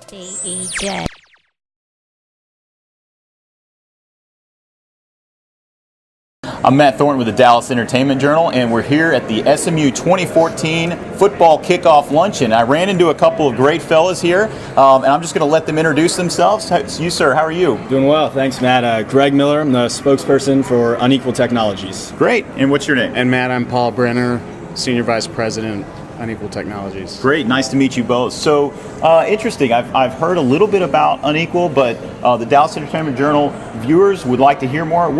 DEJ. I'm Matt Thornton with the Dallas Entertainment Journal, and we're here at the SMU 2014 Football Kickoff Luncheon. I ran into a couple of great fellas here, and I'm just going to let them introduce themselves. You, sir, how are you? Doing well, thanks, Matt. Greg Miller, I'm the spokesperson for UNEQUAL Technologies. Great, and what's your name? And Matt, I'm Paul Brenner, Senior Vice President, UNEQUAL Technologies. Great, nice to meet you both. So, interesting, I've heard a little bit about UNEQUAL, but the Dallas Entertainment Journal viewers would like to hear more.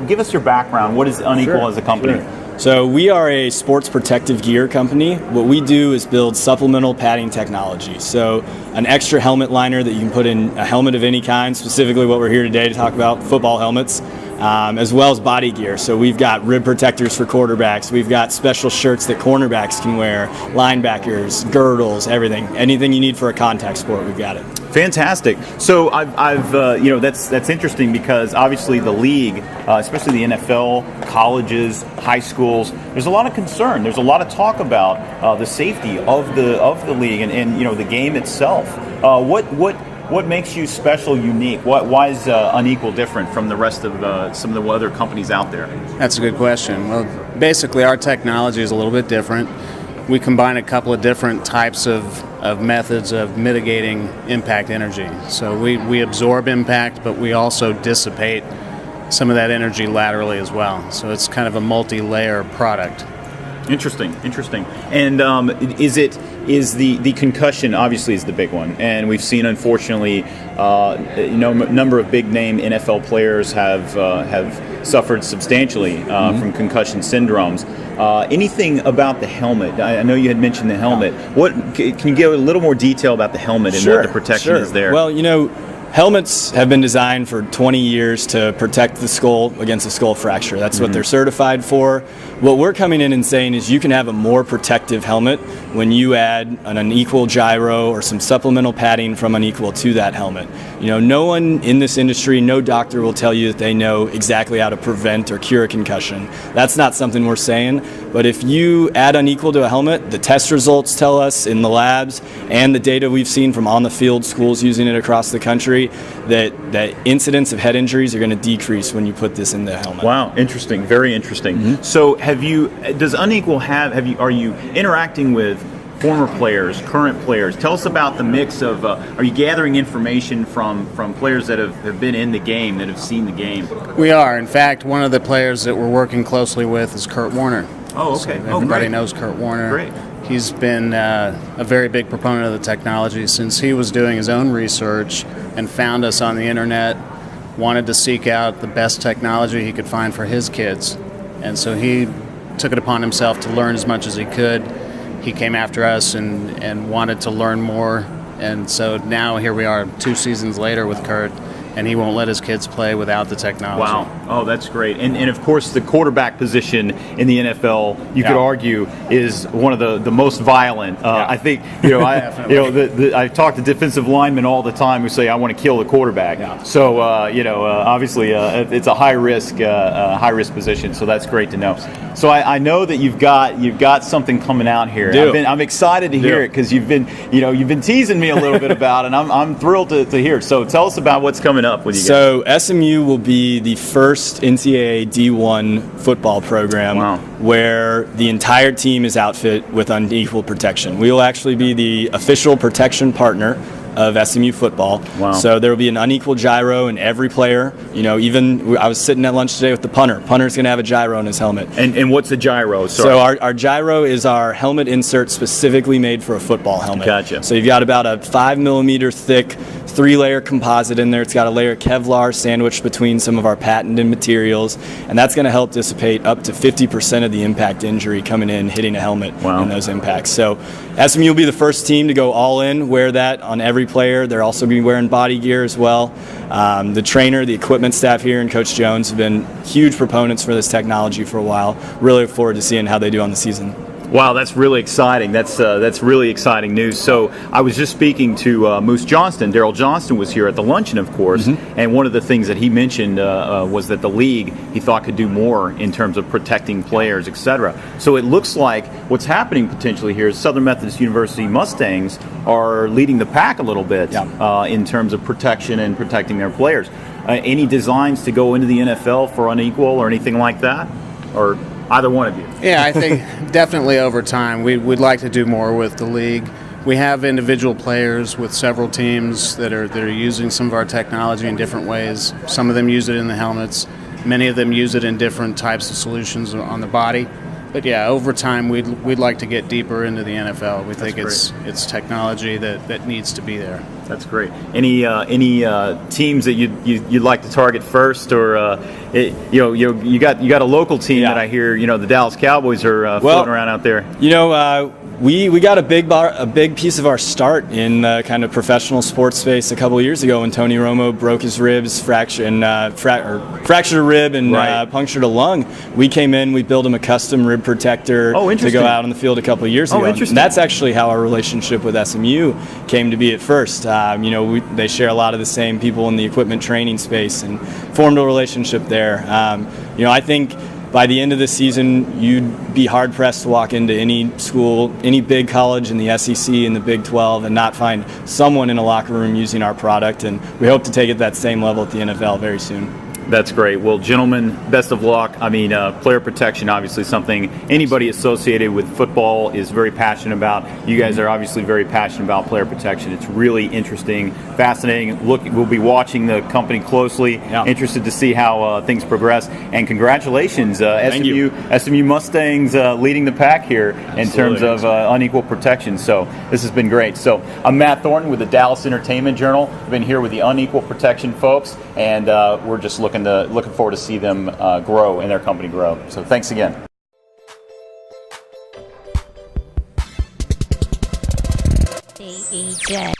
Give us your background. What is UNEQUAL as a company? Sure. So we are a sports protective gear company. What we do is build supplemental padding technology. So an extra helmet liner that you can put in a helmet of any kind, specifically what we're here today to talk about, football helmets, as well as body gear. So we've got rib protectors for quarterbacks. We've got special shirts that cornerbacks can wear, linebackers, girdles, everything. Anything you need for a contact sport, we've got it. Fantastic. So that's interesting because obviously the league, especially the NFL, colleges, high schools, there's a lot of concern. There's a lot of talk about the safety of the league and the game itself. What makes you special, unique? Why is UNEQUAL different from the rest of some of the other companies out there? That's a good question. Well, basically our technology is a little bit different. We combine a couple of different types of methods of mitigating impact energy. So we absorb impact, but we also dissipate some of that energy laterally as well. So it's kind of a multi-layer product. Interesting. And is the concussion obviously is the big one, and we've seen unfortunately a number of big name NFL players have suffered substantially from concussion syndromes. Anything about the helmet? I know you had mentioned the helmet. Can you give a little more detail about the helmet and what the protection is there? Well, helmets have been designed for 20 years to protect the skull against a skull fracture. That's what they're certified for. What we're coming in and saying is you can have a more protective helmet when you add an UNEQUAL gyro or some supplemental padding from UNEQUAL to that helmet. No one in this industry, no doctor will tell you that they know exactly how to prevent or cure a concussion. That's not something we're saying. But if you add UNEQUAL to a helmet, the test results tell us in the labs and the data we've seen from on the field schools using it across the country that incidents of head injuries are going to decrease when you put this in the helmet. Wow, interesting, very interesting. So does UNEQUAL are you interacting with former players, current players? Tell us about the mix of, are you gathering information from players that have been in the game, that have seen the game? We are. In fact, one of the players that we're working closely with is Kurt Warner. Oh, okay. So everybody knows Kurt Warner. Great. He's been a very big proponent of the technology since he was doing his own research and found us on the internet, wanted to seek out the best technology he could find for his kids. And so he took it upon himself to learn as much as he could. He came after us and wanted to learn more. And so now here we are 2 seasons later with Kurt, and he won't let his kids play without the technology. Wow. Oh, that's great. And of course, the quarterback position in the NFL, you could argue, is one of the most violent. I think, I talk to defensive linemen all the time who say, I want to kill the quarterback. Yeah. So, obviously, it's a high risk position. So that's great to know. So I know that you've got something coming out here. I'm excited to hear it because you've been teasing me a little bit about it, and I'm thrilled to hear it. So tell us about what's coming up with you guys. So SMU will be the first NCAA D1 football program where the entire team is outfit with UNEQUAL protection. We will actually be the official protection partner of SMU football. Wow. So there will be an UNEQUAL gyro in every player. Even I was sitting at lunch today with the punter. Punter's going to have a gyro in his helmet. And what's a gyro? Sorry. So our gyro is our helmet insert specifically made for a football helmet. Gotcha. So you've got about a 5 millimeter thick 3-layer composite in there. It's got a layer of Kevlar sandwiched between some of our patented materials, and that's going to help dissipate up to 50% of the impact injury coming in, hitting a helmet in those impacts. So SMU will be the first team to go all in, wear that on every player. They're also going to be wearing body gear as well. The trainer, the equipment staff here, and Coach Jones have been huge proponents for this technology for a while. Really look forward to seeing how they do on the season. Wow, that's really exciting. That's really exciting news. So I was just speaking to Moose Johnston. Daryl Johnston was here at the luncheon, of course, and one of the things that he mentioned was that the league, he thought, could do more in terms of protecting players, etc. So it looks like what's happening potentially here is Southern Methodist University Mustangs are leading the pack a little bit in terms of protection and protecting their players. Any designs to go into the NFL for Unequal or anything like that? Or either one of you? Yeah, I think definitely over time we'd like to do more with the league. We have individual players with several teams that are using some of our technology in different ways. Some of them use it in the helmets. Many of them use it in different types of solutions on the body. But yeah, over time we'd like to get deeper into the NFL. We think it's technology that needs to be there. That's great. Any teams that you'd like to target first, or you got a local team that I hear the Dallas Cowboys are floating around out there. We got a big piece of our start in kind of professional sports space a couple of years ago when Tony Romo broke his ribs, fractured a rib and punctured a lung. We came in, we built him a custom rib protector to go out on the field a couple of years ago. And that's actually how our relationship with SMU came to be at first. They share a lot of the same people in the equipment training space and formed a relationship there. I think by the end of the season, you'd be hard-pressed to walk into any school, any big college in the SEC and the Big 12 and not find someone in a locker room using our product, and we hope to take it that same level at the NFL very soon. That's great. Well, gentlemen, best of luck. I mean, player protection, obviously something anybody associated with football is very passionate about. You guys are obviously very passionate about player protection. It's really interesting, fascinating. We'll be watching the company closely, interested to see how things progress. And congratulations, SMU Mustangs leading the pack here in terms of unequal protection. So this has been great. So I'm Matt Thornton with the Dallas Entertainment Journal. I've been here with the Unequal Protection folks, and we're just looking forward to see them grow and their company grow. So thanks again. DJ.